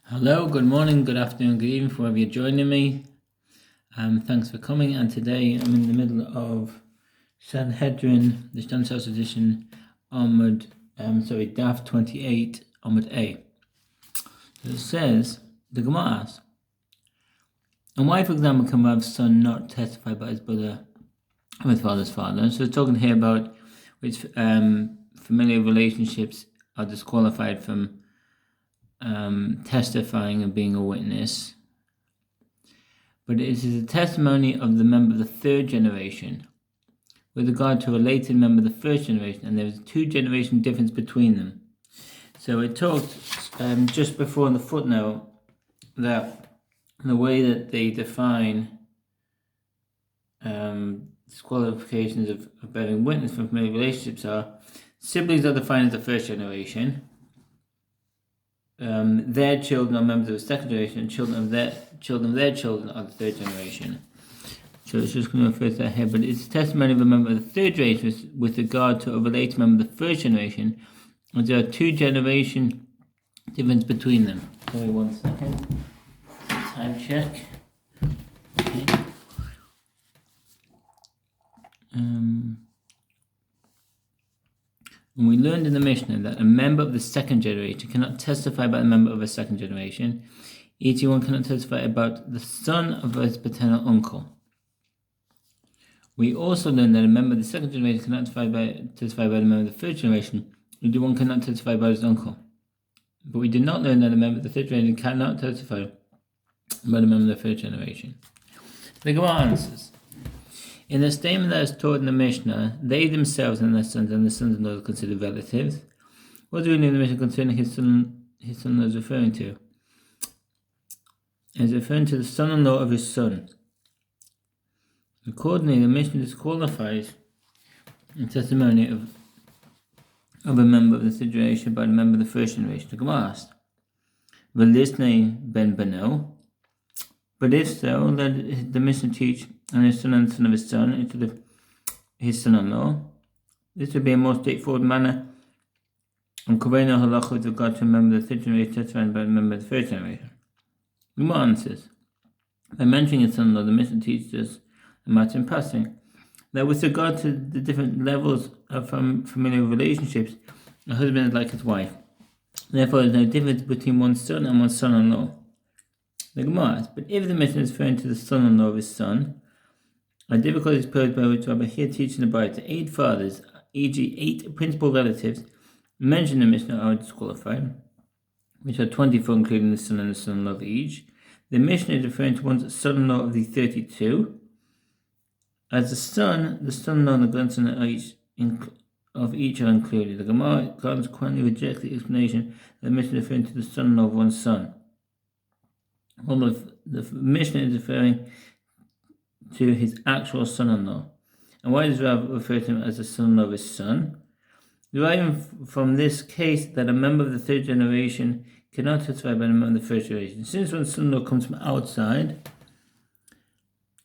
Hello, good morning, good afternoon, good evening, wherever you're joining me. Thanks for coming. And today I'm in the middle of Sanhedrin, the Stamps House edition, Daf 28, Amud A. So it says, the Gemara asks, and why, for example, can Rav's son not testify about his brother with father's father? So it's talking here about which familial relationships are disqualified from testifying and being a witness, but it is a testimony of the member of the third generation with regard to a related member of the first generation, and there is a 2-generation difference between them. So it talked just before in the footnote that the way that they define disqualifications of bearing witness from familial relationships are siblings are defined as the first generation. Their children are members of the second generation, and children of their children are the third generation. So it's just going to refer to that here, but it's a testimony of a member of the third generation with regard to a related member of the first generation, and there are 2-generation difference between them. Give me 1 second. Time check. Okay. And we learned in the Mishnah that a member of the second generation cannot testify about a member of a second generation. Each one cannot testify about the son of his paternal uncle. We also learned that a member of the second generation cannot testify about a member of the third generation. Each one cannot testify about his uncle. But we did not learn that a member of the third generation cannot testify about a member of the third generation. The Gemara answers. In the statement that is taught in the Mishnah, they themselves and their sons-in-law are considered relatives. What do we know in the Mishnah concerning his son-in-law is referring to? It is referring to the son-in-law of his son. Accordingly, the Mishnah disqualifies the testimony of a member of the third generation by a member of the first generation. The Gemara asked, Velisnei ben Beno. But if so, let the Mishnah teach and his son and the son of his son instead of his son-in-law. This would be a more straightforward manner. And Korean halacha with regard to a member of the third generation testifying about a member of the first generation. The Gemara answers, by mentioning his son-in-law, the Mishnah teaches us a matter in passing that with regard to the different levels of familial relationships, a husband is like his wife. Therefore, there is no difference between one's son and one's son-in-law. The Gemara asks, but if the Mishnah is referring to the son-in-law of his son, a difficulty is posed by which Rabbi here teaching the bride to 8 fathers, e.g. 8 principal relatives, mentioned in the Mishnah are disqualified, which are 24 including the son and the son-in-law of each. The Mishnah is referring to one's son-in-law of the 32. As the son-in-law and the grandson of each are included. The Gemara consequently rejects the explanation that the Mishnah is referring to the son-in-law of one's son. Although the Mishnah is referring to his actual son-in-law. And why does Rav refer to him as the son-in-law of his son? Deriving from this case that a member of the third generation cannot testify about a member of the first generation. Since one's son-in-law comes from outside,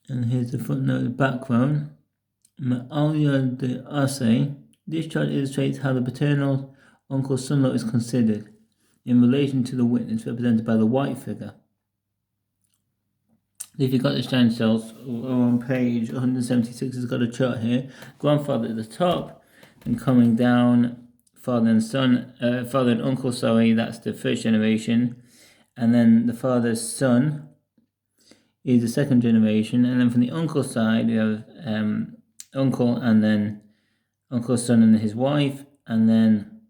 and here's the footnote, the background, Ma'alya de Ase, this chart illustrates how the paternal uncle's son-in-law is considered in relation to the witness represented by the white figure. If you've got the Stein cells on page 176, it's got a chart here. Grandfather at the top, and coming down, father and uncle, that's the first generation. And then the father's son is the second generation. And then from the uncle's side, we have uncle and then uncle's son and his wife. And then,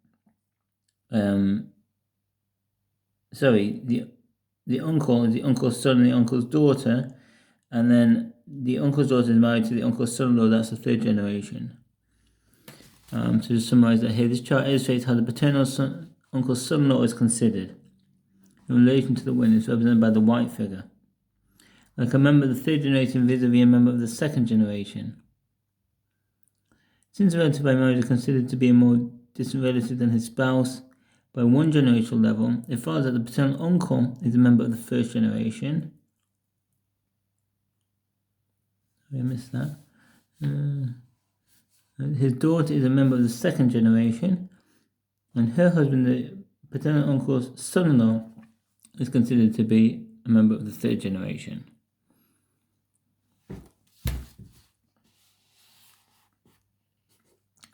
the uncle is the uncle's son and the uncle's daughter, and then the uncle's daughter is married to the uncle's son-in-law, that's the third generation. To just summarize that here, this chart illustrates how the paternal uncle's son-in-law is considered in relation to the witness represented by the white figure. Like a member of the third generation vis-a-vis a member of the second generation. Since a relative by marriage is considered to be a more distant relative than his spouse, by one generational level, it follows that the paternal uncle is a member of the first generation. I missed that. His daughter is a member of the second generation, and her husband, the paternal uncle's son-in-law, is considered to be a member of the third generation.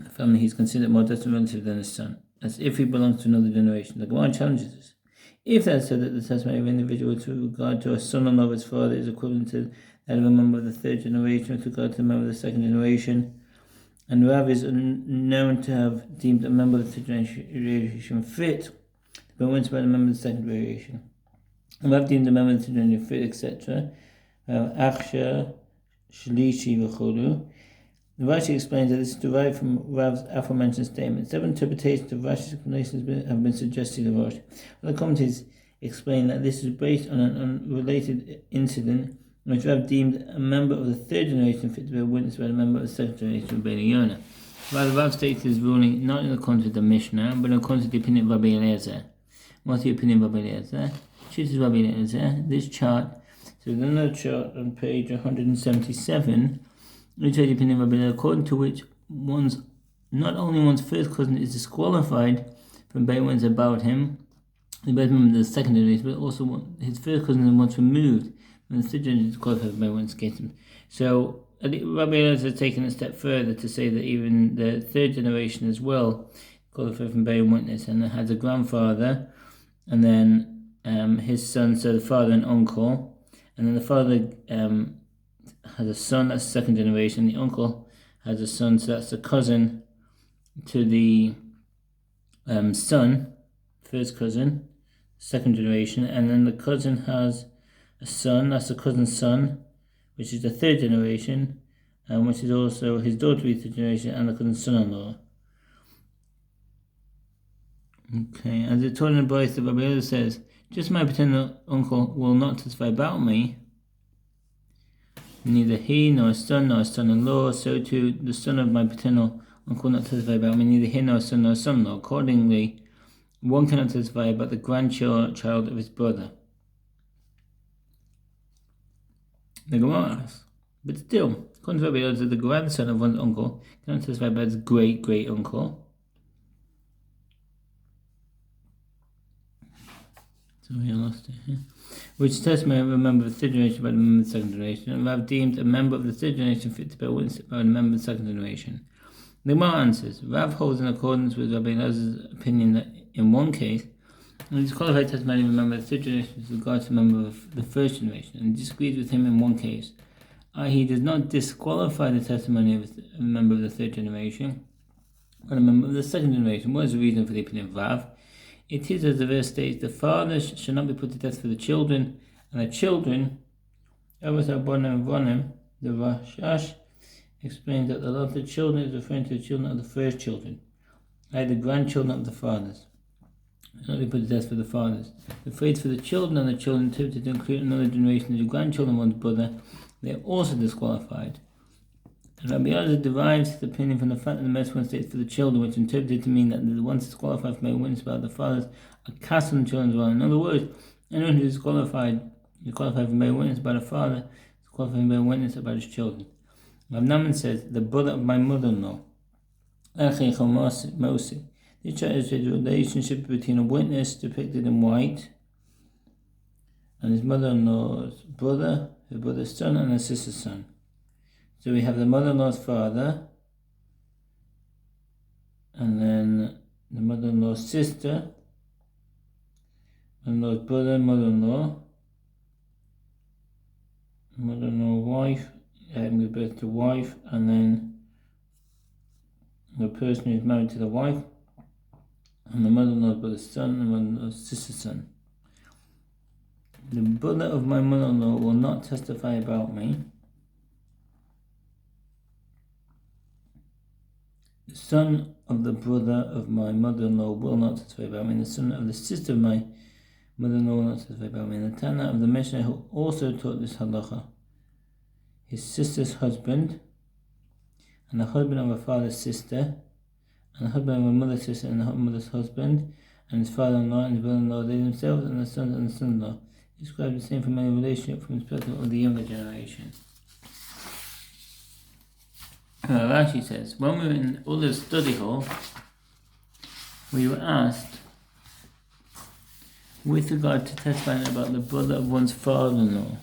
The family he's considered more distant relative than his son, as if he belongs to another generation. The Gemara challenges this. If that's said that the testimony of an individual with regard to a son-in-law of his father is equivalent to that of a member of the third generation with regard to a member of the second generation, and Rav is known to have deemed a member of the third generation fit to be witnessed by the member of the second generation, and Rav deemed a member of the third generation fit, etc. Aksha, Shlishi, V'cholu. Rashi explains that this is derived from Rav's aforementioned statement. 7 interpretations of Rashi's explanations have been suggested to Rashi. Other commentators explain that this is based on an unrelated incident in which Rav deemed a member of the third generation fit to be witnessed by a member of the second generation of Bnei Yonah. Rather, Rav states his ruling not in accordance with the Mishnah, but in accordance with the opinion of Rabbi Eliezer. What's the opinion of Rabbi Eliezer? Chooses Rabbi Eliezer. This chart, so there's another chart on page 177. Which is the opinion of Rabbi Eliezer, according to which not only one's first cousin is disqualified from being witness about him, the member of the second generation, but also his first cousin is once removed when the third generation is disqualified from being witness against him. So Rabbi Eliezer has taken a step further to say that even the third generation as well qualified from bearing witness, and has a grandfather, and then his son, so the father and uncle, and then the father has a son, that's the second generation. The uncle has a son, so that's the cousin to the son, first cousin, second generation. And then the cousin has a son, that's the cousin's son, which is the third generation, and which is also his daughter, the third generation, and the cousin's son-in-law. Okay, as the Torah and Bryce, the Rabbi Eliezer says, just my paternal uncle will not testify about me. Neither he, nor his son, nor his son-in-law, so too the son of my paternal uncle will not testify about me, neither he, nor his son, nor his son-in-law. Accordingly, one cannot testify about the grandchild of his brother. The Gemara asks, but still, according to Rabbi Eliezer, the grandson of one's uncle cannot testify about his great-great-uncle. So we lost it here. Which testimony of a member of the third generation by the member of the second generation, and Rav deemed a member of the third generation fit to bear witness by the member of the second generation. The Gemara answers, Rav holds in accordance with Rabbi Eliezer's opinion that in one case, he disqualified testimony of a member of the third generation with regard to a member of the first generation, and disagrees with him in one case. He does not disqualify the testimony of a member of the third generation, but a member of the second generation. What is the reason for the opinion of Rav? It is, as the verse states, the fathers shall not be put to death for the children, and the children, the Rashash explains that the law of the children is referring to the children of the first children, like the grandchildren of the fathers. Shall not be put to death for the fathers. The phrase for the children and the children interpreted to include another generation of the grandchildren of one's brother, they are also disqualified. And Rabbi Eliezer derives his opinion from the fact that the Messer states for the children, which interpreted to mean that the ones disqualified from being witness about the fathers are cast on the children as well. In other words, anyone who is disqualified from being witness about a father is qualified from being witness about his children. Rav Naaman says, the brother of my mother-in-law. This chart is the relationship between a witness depicted in white and his mother-in-law's brother, her brother's son, and her sister's son. So we have the mother-in-law's father, and then the mother-in-law's sister, mother-in-law's brother, mother-in-law, mother-in-law wife, give birth to wife, and then the person who is married to the wife, and the mother-in-law's brother's son, and the mother-in-law's sister's son. The brother of my mother-in-law will not testify about me. The son of the brother of my mother-in-law will not testify about me. And the son of the sister of my mother-in-law will not testify about me. And the Tana of the Mishnah who also taught this halacha, his sister's husband, and the husband of her father's sister, and the husband of her mother's sister, and the mother's husband, and his father-in-law and his brother-in-law, they themselves and the sons and the son-in-law, describe the same family relationship from the perspective of the younger generation. Rashi says, when we were in Ulla's study hall, we were asked with regard to testifying about the brother of one's father-in-law.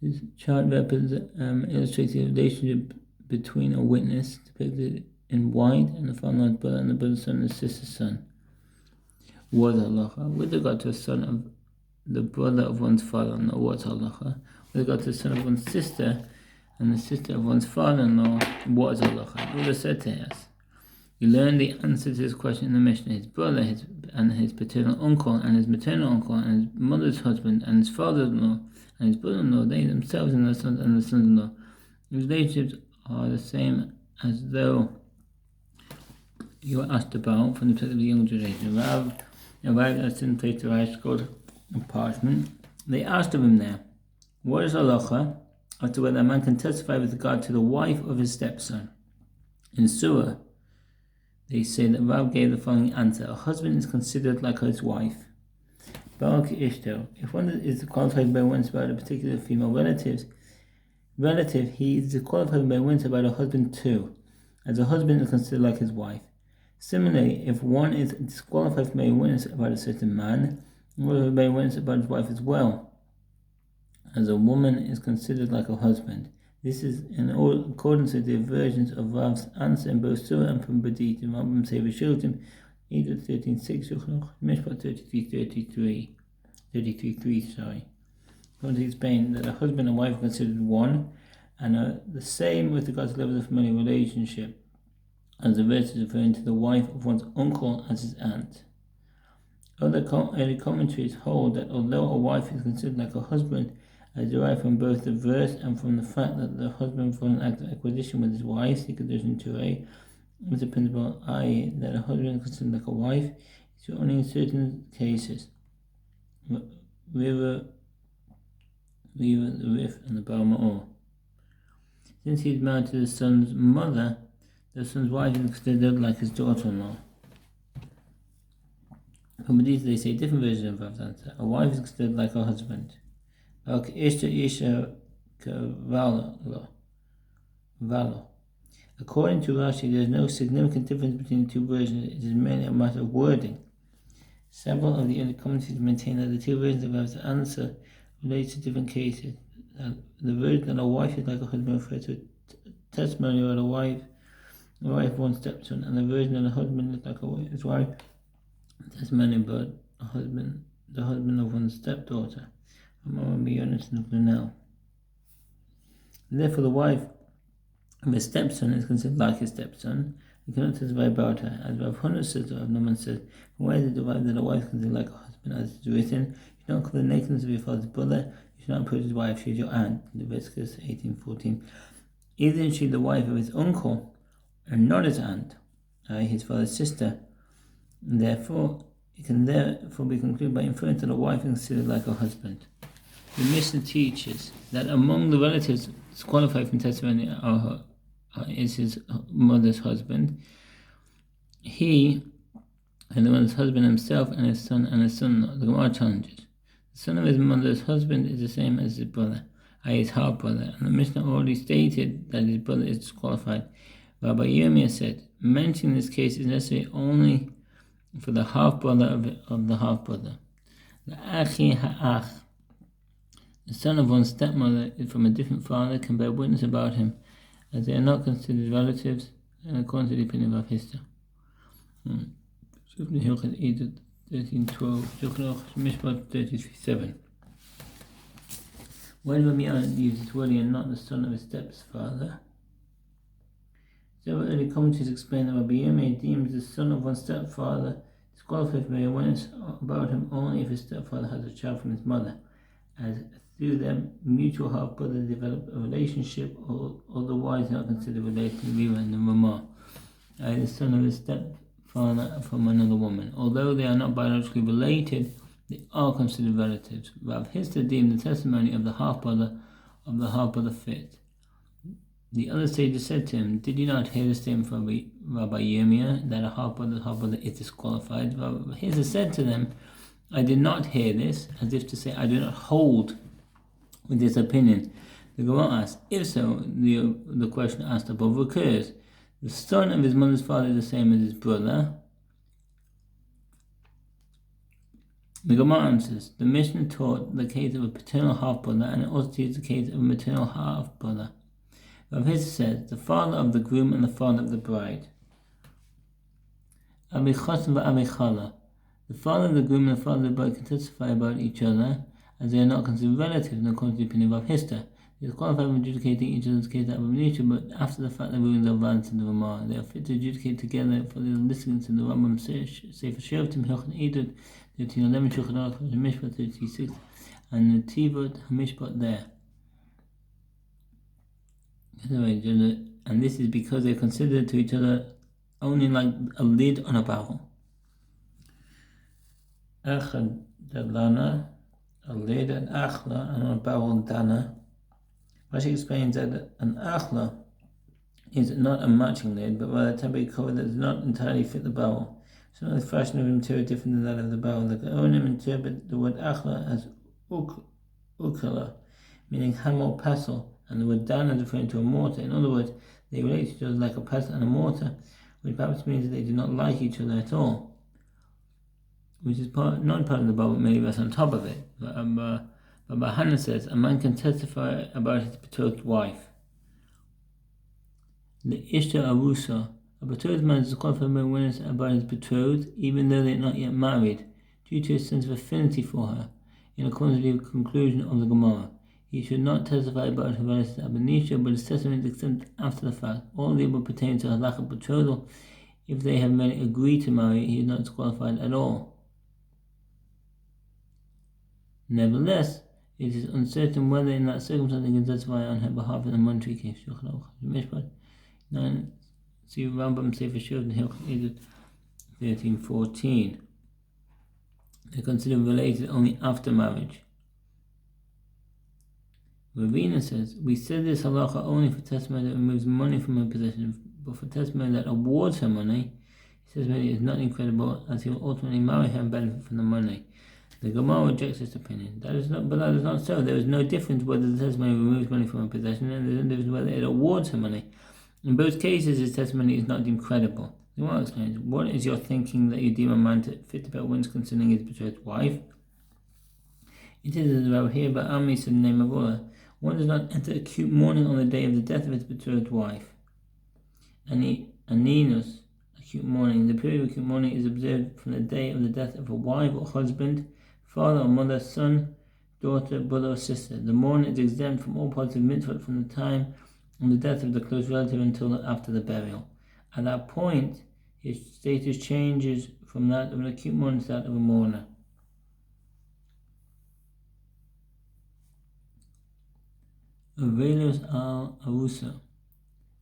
This chart illustrates the relationship between a witness depicted in white and the father-in-law's brother and the brother's son and the sister's son. What's halacha? With regard to a son of the brother of one's father-in-law, what's halacha? With regard to the son of one's sister and the sister of one's father-in-law, what's halacha? Buddha said to us, you learn the answer to this question in the Mishnah. His brother, his paternal uncle, and his maternal uncle, and his mother's husband, and his father-in-law, and his brother-in-law, they themselves and the sons-in-law. These relationships are the same as though you were asked about from the perspective of the younger generation. Rav arrived at a certain place to write scroll of parchment. They asked of him there, what is halacha as to whether a man can testify with regard to the wife of his stepson? In Surah, they say that Rav gave the following answer: a husband is considered like his wife. If one is qualified by witness about a particular female relative, he is qualified by witness about a husband too, as a husband is considered like his wife. Similarly, if one is disqualified by a witness about a certain man, qualified by a witness about his wife as well, as a woman is considered like a husband. This is in accordance with the versions of Rav's answer in both Surah and from Badit. In Rambam say V'shiltim, Eidah 13:6, Mishpat 33:3. Going to explain that a husband and wife are considered one, and are the same with regards to levels of familial relationship, as the verse is referring to the wife of one's uncle as his aunt. Other early commentaries hold that although a wife is considered like a husband, as derived from both the verse and from the fact that the husband for an act of acquisition with his wife, see condition 2a, is the principle, i.e., that a husband is considered like a wife, is only in certain cases. River, the Rif, and the Baal Ma'or. Since he is married to the son's mother, the son's wife is considered like his daughter-in-law. From these, they say different versions of Rav's answer. A wife is considered like her husband. According to Rashi, there is no significant difference between the two versions. It is merely a matter of wording. Several of the early commentators maintain that the two versions of Rav's answer relate to different cases. The version that a wife is like a husband refers to testimony about a wife of one stepson, and the version that a husband is like his wife, testimony about the husband of one's stepdaughter. Therefore, the wife of a stepson is considered like his stepson. We cannot testify about her. As Rav Huna says, Rav Noman says, why is it derived that a wife is considered like a husband? As it is written, you should not call the nakedness of your father's brother, you should not approach his wife, she is your aunt. Leviticus 18:14. Isn't she the wife of his uncle, and not his aunt, i.e. his father's sister? Therefore, it can therefore be concluded by inferring that a wife is considered like a husband. The Mishnah teaches that among the relatives qualified from testimony is his mother's husband. He and the mother's husband himself and his son and his son-in-law. The Gemara challenges. The son of his mother's husband is the same as his brother, i.e. his half brother, and the Mishnah already stated that his brother is disqualified. Rabbi Yomi said, mentioning this case is necessary only for the half brother of the half brother. The Achi Ha'ach, the son of one's stepmother, is from a different father, can bear witness about him, as they are not considered relatives, and according to the opinion of Hista. 13:12, Mishpat 33:7. When Ramiyan uses wording and not the son of his stepfather, several early commentators explain that Rabbi Yomi deems the son of one's stepfather disqualified from a witness about him only if his stepfather has a child from his mother, as through them mutual half brothers develop a relationship, or otherwise not considered related to Riva and the Ramah, i.e. the son of his stepfather from another woman. Although they are not biologically related, they are considered relatives. Rav Hista deemed the testimony of the half brother fit. The other sages said to him, did you not hear the statement from Rabbi Yirmiyah that a half brother is disqualified? Rabbi Hista said to them, I did not hear this, as if to say, I do not hold with this opinion. The Gemara asks, if so, the question asked above recurs. The son of his mother's father is the same as his brother. The Gemara answers, the Mishnah taught the case of a paternal half-brother, and it also teaches the case of a maternal half-brother. Rav Hizda says, the father of the groom and the father of the bride. Abi Chasam v'Abi Chala. The father of the groom and the father of the bride can testify about each other, as they are not considered relatives in accordance to the opinion of Rav Hizda. They are qualified for adjudicating each other's case out of Amnisha, but after the fact the rulings are violence in the Ramah. They are fit to adjudicate together for the litigants in the Rambam Sefer Shovtim Hilchon Edut 1311 Shulchan Aruch Mishpat 36 and the Tivot Hamishpat there. And this is because they are considered to each other only like a lid on a barrel. Echad Dalana, a lid, and Achla, and a barrel Dana. Rashi explains that an Achla is not a matching lid, but rather a temporary cover that does not entirely fit the barrel. So the fashion of material different than that of the barrel. The Gaonim interpret the word Achla as ukala, meaning hammer or pestle, and the word Dana is referring to a mortar. In other words, they relate to each other like a pestle and a mortar, which perhaps means that they do not like each other at all, which is not part of the barrel, but merely rests on top of it. But Hannah says, a man can testify about his betrothed wife. The Ishta Arusa, a betrothed man is qualified by witness about his betrothed, even though they are not yet married, due to his sense of affinity for her, in accordance with the conclusion of the Gemara. He should not testify about her relative Abanisha, but his testimony is exempt after the fact. All the above pertain to halakha betrothal. If they have merely agreed to marry, he is not disqualified at all. Nevertheless, it is uncertain whether in that circumstance he can testify on her behalf in a monetary case. Mishpat 9. See Rambam Sefer Shovtim Hilchon Edut 13:14. They are considered related only after marriage. Ravina says, we said this halacha only for testimony that removes money from her possession, but for testimony that awards her money, his testimony is not incredible, as he will ultimately marry her and benefit from the money. The Gemara rejects this opinion. But that is not so. There is no difference whether the testimony removes money from her possession, and there is no difference whether it awards her money. In both cases, his testimony is not deemed credible. The Gemara explains, what is your thinking that you deem a man fit to bear witness concerning his betrothed wife? It is as well here by Amis in the name of Allah. One does not enter acute mourning on the day of the death of his betrothed wife. Aninus, acute mourning. The period of acute mourning is observed from the day of the death of a wife or husband, father or mother, son, daughter, brother or sister. The mourner is exempt from all parts of mitzvah from the time of the death of the close relative until after the burial. At that point, his status changes from that of an acute mourner to that of a mourner. Avelus al Arusa,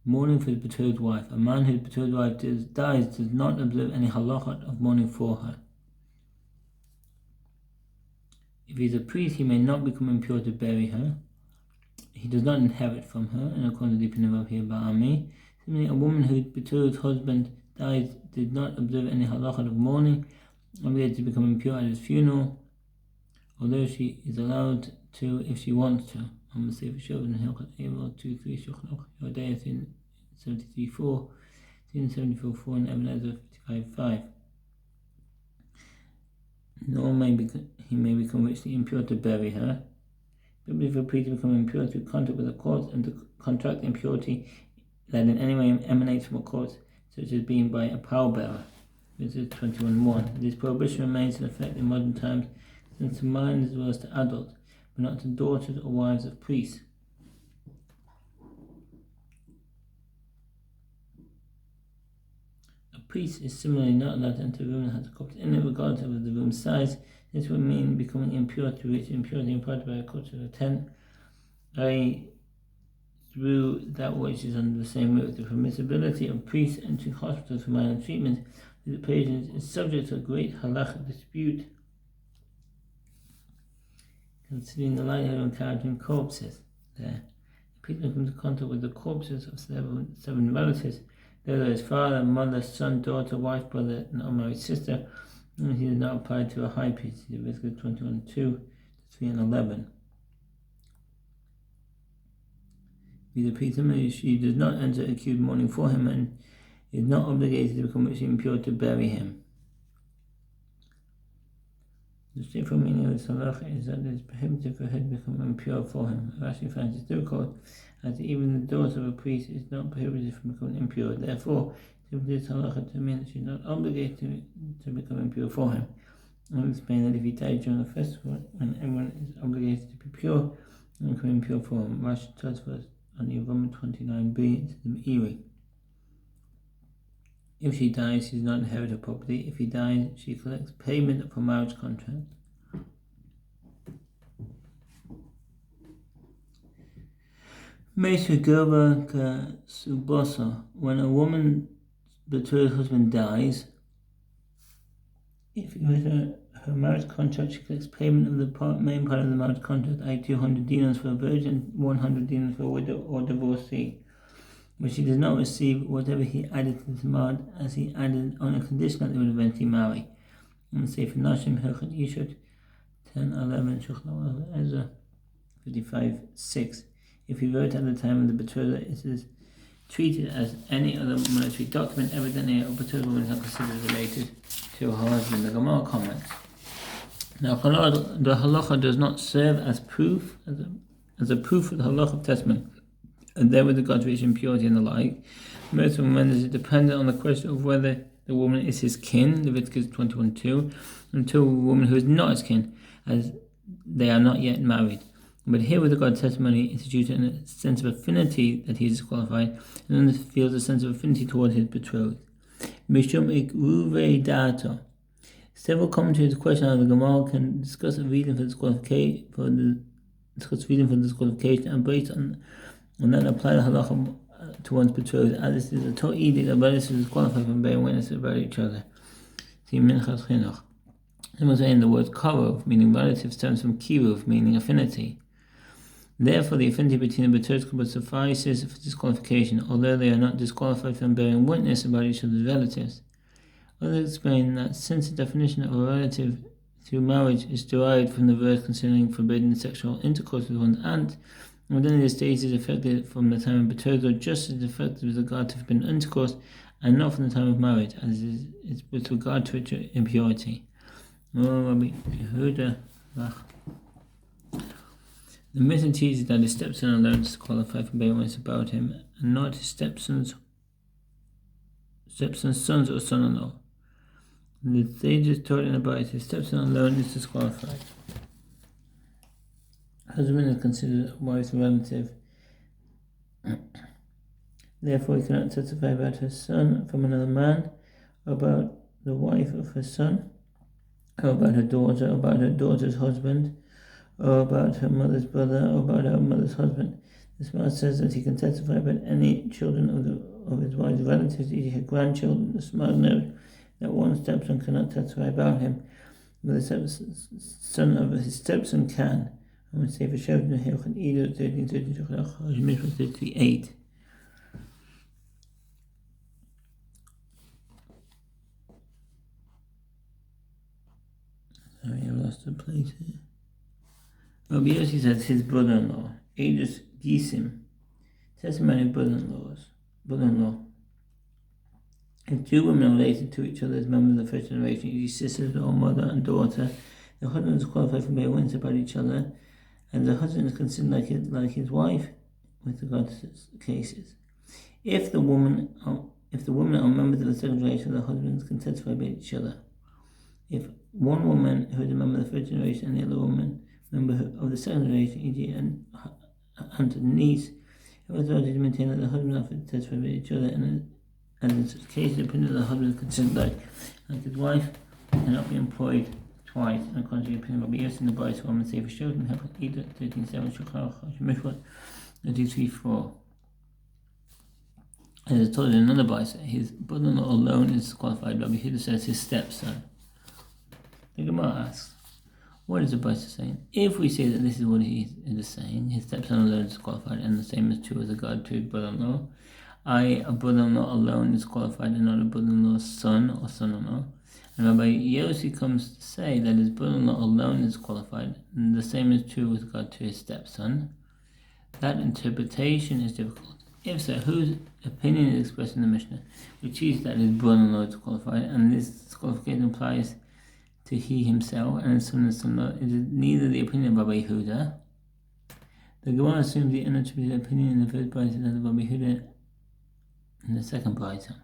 mourning for his betrothed wife. A man whose betrothed wife dies does not observe any halachot of mourning for her. If he is a priest, he may not become impure to bury her. He does not inherit from her, in accordance with the opinion of here Ba'ami. Similarly, a woman whose betrothed husband dies did not observe any halachot of mourning, obligated to become impure at his funeral, although she is allowed to if she wants to. On the Sefer Shovtim Hilchon Edut 2-3 Shulchan Aruch Yodaya 73:4, 74:4, and Ebenezer 55:5. Nor he may become richly impure to bury her. But if a priest to become impure through contact with a corpse and to contract impurity that in any way emanates from a corpse, such as being by a pallbearer. This is 21:1. This prohibition remains in effect in modern times, since to minors as well as to adults, but not to daughters or wives of priests. A priest is similarly not allowed to enter a room that has a corpse in it, regardless of the room's size. This would mean becoming impure to which impurity imparted by a corpse of a tent, i.e., through that which is under the same roof. The permissibility of priests entering hospitals for minor treatment with patients is subject to a great halachic dispute, considering the likelihood of encountering corpses there. The priest comes into contact with the corpses of seven relatives, whether his father, mother, son, daughter, wife, brother, and unmarried sister, and he is not applied to a high priest. Leviticus 21:2, 3 and 11. Be the priest, she does not enter acute mourning for him and is not obligated to become ritually impure to bury him. The straightforward meaning of this halacha is that it is prohibited for her to become impure for him. Rashi finds it difficult, as even the daughter of a priest is not prohibited from becoming impure. Therefore, this halacha to mean that she is not obligated to become impure for him. I will explain that if he died during a festival, when everyone is obligated to be pure and become impure for him. Rashi tells us on the Yevamah 29b to the Meiri. If she dies, she does not inherit her property. If he dies, she collects payment for marriage contract. When a woman's betrothed husband dies, if with her marriage contract, she collects payment of the main part of the marriage contract, i.e. 200 dinars for a virgin, 100 dinars for a widow or divorcee. But she does not receive whatever he added to the Tamad, as he added on a condition that they would eventually marry. And say for Nashim Hilchot Ishut 10:11 Shulchan Ezra 55:6. If he wrote at the time of the betrothal, it is treated as any other monetary document. Evidently, a betrothed woman is not considered related to her husband. The Gemara comments. Now, the halacha does not serve as proof, as a proof of the halacha of testament, and there with regard to its impurity and the like. Most of when is dependent on the question of whether the woman is his kin, Leviticus 21:2, until a woman who is not his kin, as they are not yet married. But here with regard to testimony, it is due to a sense of affinity that he is disqualified, and then feels a sense of affinity towards his betrothed. Several commentators question how the Gemara can discuss a reason for disqualification, and based on that apply the halacha to one's betrothed, as this is a Torah edict that relatives is disqualified from bearing witness about each other. See Minchas Chinuch. Someone saying the word karov, meaning relative, stems from kiruv, meaning affinity. Therefore, the affinity between the betrothed couple suffices for disqualification, although they are not disqualified from bearing witness about each other's relatives. Others explain that since the definition of a relative through marriage is derived from the verse concerning forbidden sexual intercourse with one's aunt, within the state is affected from the time of betrothal just as affected with regard to forbidden intercourse, and not from the time of marriage, as is with regard to its impurity. The Mishnah teaches that his stepson alone is qualified for bearing witness about him, and not his stepson's sons or son-in-law. The sages taught in the Bible his stepson alone is disqualified. Husband is considered a wife's relative. Therefore, he cannot testify about her son from another man, about the wife of her son, or about her daughter, or about her daughter's husband, or about her mother's brother, or about her mother's husband. The Smart says that he can testify about any children of his wife's relatives, e.g. her grandchildren. The Smart note that one stepson cannot testify about him, but the son of his stepson can. I would say for Shavna Hilchot Edo 13:38. Sorry, I lost the place here. Rabbi Yossi says his brother-in-law, Aegis Gisim, testimony of brother-in-law. If two women are related to each other as members of the first generation, e.g. sisters or mother and daughter, the husband is qualified for bearing witness about each other, and the husband is considered like his wife with regard to cases. If the women are members of the second generation, the husbands can testify about each other. If one woman who is a member of the first generation and the other woman member of the second generation, e.g. an aunt and niece, it was authority to maintain that the husband offered to testify about each other, and in such cases, the opinion of the husband is considered like his wife, cannot be employed twice, and contrary opinion will be used in the Bible woman say for sure, and have either 13:7 Shulchan 33:4. As is told in another Bible, his brother-in-law alone is disqualified. Rabbi Yehuda says his stepson. The Gemara asks, what is the Bible saying? If we say that this is what he is saying, his stepson alone is disqualified, and the same is true with regard to his brother-in-law, a brother-in-law alone is qualified, and not a brother-in-law's son or son-in-law. And Rabbi Yossi comes to say that his brother-in-law alone is qualified, and the same is true with regard to his stepson. That interpretation is difficult. If so, whose opinion is expressed in the Mishnah? We choose that his brother-in-law is qualified, and this disqualification applies to he himself and his son and son-in-law is neither the opinion of Rabbi Yehuda. The Gemara assumes the unattributed opinion in the first brayta and the Rabbi Yehuda in the second brayta.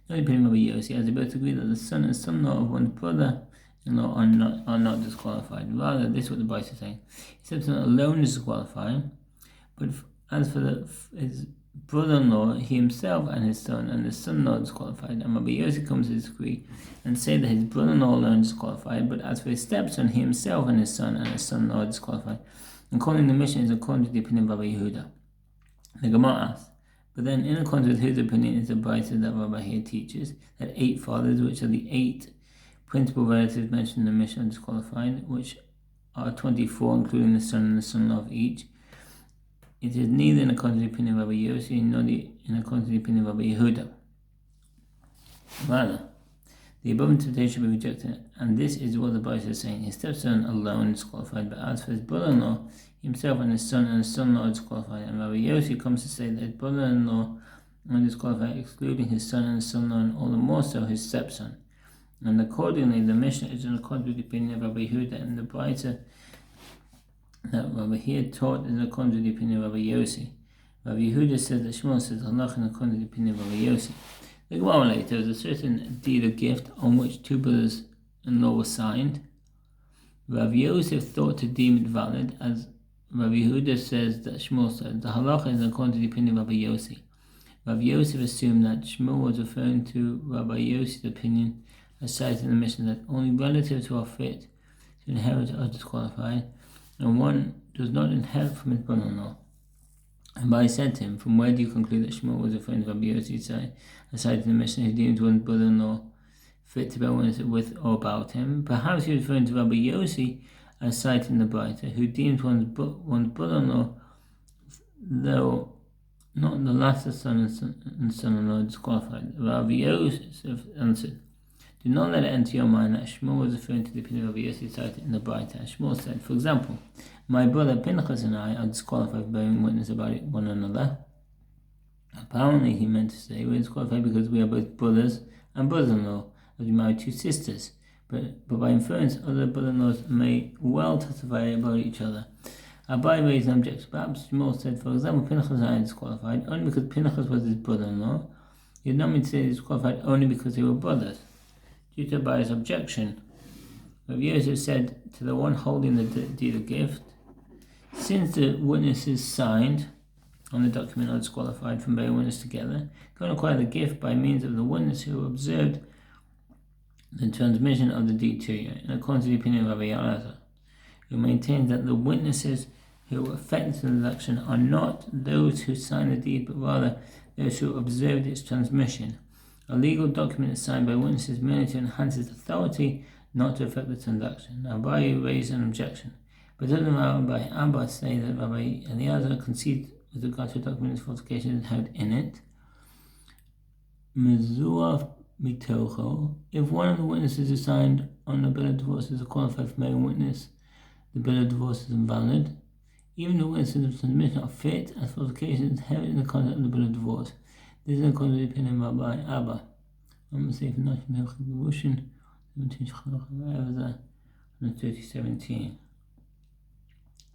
The opinion of Rabbi Yossi, as they both agree that the son and son-in-law of one's brother-in-law are not disqualified. Rather, this is what the brayta is saying. His son alone is disqualified, but as for his brother-in-law, he himself and his son and the son-in-law are disqualified. And Rabbi Yossi comes to disagree and say that his brother-in-law alone is disqualified, but as for his stepson, he himself and his son-in-law are disqualified. According to the mission is according to the opinion of Rabbi Yehuda. The Gemara asks, but then in accordance with his opinion is the brayta that Rabbi here teaches that 8 fathers, which are the 8 principal relatives mentioned in the mission, are disqualified, which are 24, including the son and the son-in-law of each. It is neither in accordance with the opinion of Rabbi Yossi nor in accordance with the opinion of Rabbi Yehuda. Rather, the above interpretation should be rejected, and this is what the brayta is saying. His stepson alone is disqualified, but as for his brother-in-law, himself and his son-in-law are disqualified. And Rabbi Yossi comes to say that his brother-in-law are disqualified, excluding his son and his son-in-law, and all the more so his stepson. And accordingly, the mission is in accordance with the opinion of Rabbi Yehuda, and the brayta that Rabbi here taught is in accordance with the opinion of Rabbi Yossi. Rabbi Yehuda says that Shmuel says Allah in accordance with the opinion of Rabbi Yossi. The Gemara later, there was a certain deed of gift on which 2 brothers-in-law were signed. Rabbi Yosef thought to deem it valid, as Rabbi Yehuda says that Shmuel said. The halacha is according to the opinion of Rabbi Yossi. Rabbi Yosef assumed that Shmuel was referring to Rabbi Yossi's opinion, as cited in the mission, that only relatives who are fit to inherit are disqualified, and one does not inherit from his brother-in-law. And I said to him, from where do you conclude that Shmuel was referring to Rabbi Yossi, as cited in the mission, who deemed one's brother-in-law fit to bear witness with or about him? Perhaps he was referring to Rabbi Yossi, as cited in the brayta, who deemed one's brother-in-law, though not the latter son and son-in-law, disqualified. Rabbi Yosef answered, do not let it enter your mind that Shmuel was referring to the opinion of Rabbi Yossi cited in the brayta. Shmuel said, for example, my brother Pinchas and I are disqualified for bearing witness about one another. Apparently he meant to say we're disqualified because we are both brothers and brothers-in-law, as we married 2 sisters. But by inference, other brother-in-laws may well testify about each other. Abai raised an objection. Perhaps Shmuel said, for example, Pinchas and I are disqualified only because Pinchas was his brother-in-law. He did not mean to say disqualified only because they were brothers. Due to Abai's objection, Rabbi Yosef said to the one holding the deed of gift, since the witnesses signed on the document are disqualified from bearing witness together, go and acquire the gift by means of the witness who observed the transmission of the deed to you, in accordance to the opinion of Rabbi Elazar, who maintains that the witnesses who effect the transaction are not those who signed the deed, but rather those who observed its transmission. A legal document is signed by witnesses merely to enhance its authority, not to affect the transaction. Abai raised an objection, but doesn't Rabbi Abba say that Rabbi Eliezer conceived with regard to a document's falsification had in it? Mezua mitocho. If one of the witnesses who signed on the bill of divorce is qualified for bearing witness, the bill of divorce is invalid. Even the witnesses of transmission are fit as falsification is inherent in the content of the bill of divorce. This is according to the opinion of Rabbi Abba. I'm going to say for Nashim Hilchot Gerushin, 17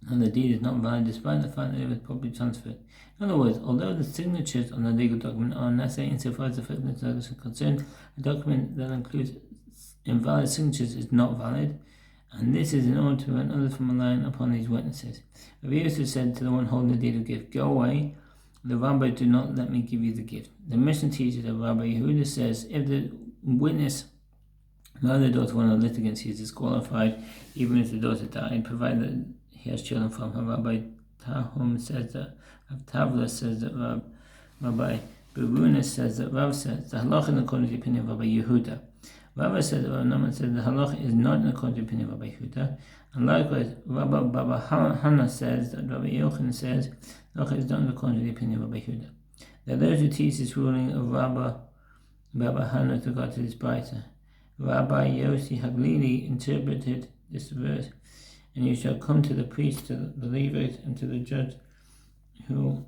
and the deed is not valid despite the fact that it was properly transferred. In other words, although the signatures on the legal document are necessary insofar as the effect of the transaction is concerned, a document that includes invalid signatures is not valid, and this is in order to prevent others from relying upon these witnesses. Rabbi Yosef said to the one holding the deed of gift, go away, the rabbi do not let me give you the gift. The mission teaches that Rabbi Yehuda says, if the witness married the daughter of one of the litigants, he is disqualified, even if the daughter died, provided that he has children from her. Rabbi Tahum says that, Tavla says that, Rabbi Beruna says that, Rav says the halacha in accordance with the opinion of Rabbi Yehuda. Rabbi says that Rav Naaman says the halacha is not in accordance with the opinion of Rabbi Yehuda. And likewise, Rabbi Baba Hana says that Rabbi Yochanan says the halacha is not in accordance with the opinion of Rabbi Yehuda. There are those who teach this ruling of Rabbi Baba Hana with regard to this brayta. Rabbi Yossi Haglili interpreted this verse, and you shall come to the priest, to the Levite, and to the judge who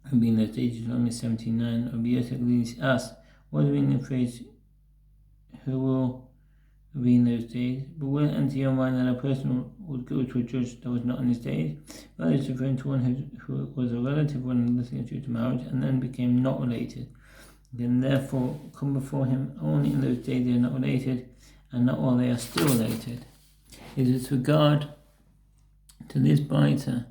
have been at age only 79. Rabbi Yossi Haglili asked, what do you mean the phrase, who will in those days. But will it enter your mind that a person would go to a judge that was not in his days? Well, it's referring to one who was a relative when listening due to marriage and then became not related. Then therefore come before him only in those days they are not related, and not while they are still related. It is with regard to this Baita,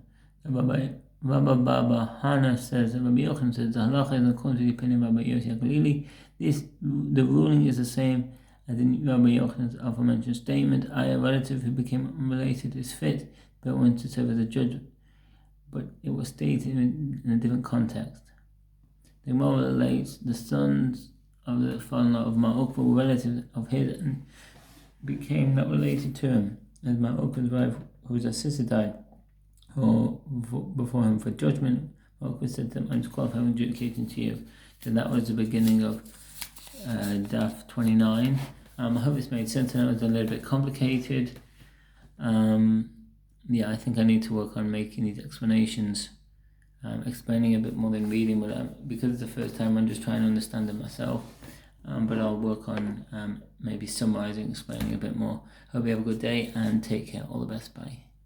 Rabbi Baba Hana says, Rabbi Yochanan says, the halacha is according to the opinion of Rabbi Yossi HaGalili. The ruling is the same as in Rabbi Yochanan's aforementioned statement. A relative who became unrelated is fit, but went to serve as a judge, but it was stated in a different context. The Gemara relates the sons of the father-in-law of Ma'okah were relatives of his and became not related to him, as Ma'okah's wife, whose sister died, or before him for judgment. Ma'okah said to them, I'm qualified for adjudicating to you. So that was the beginning of Daf 29. I hope it's made sense. I know it's a little bit complicated. I think I need to work on making these explanations, explaining a bit more than reading, but because it's the first time, I'm just trying to understand it myself. But I'll work on maybe summarizing, explaining a bit more. Hope you have a good day and take care. All the best. Bye.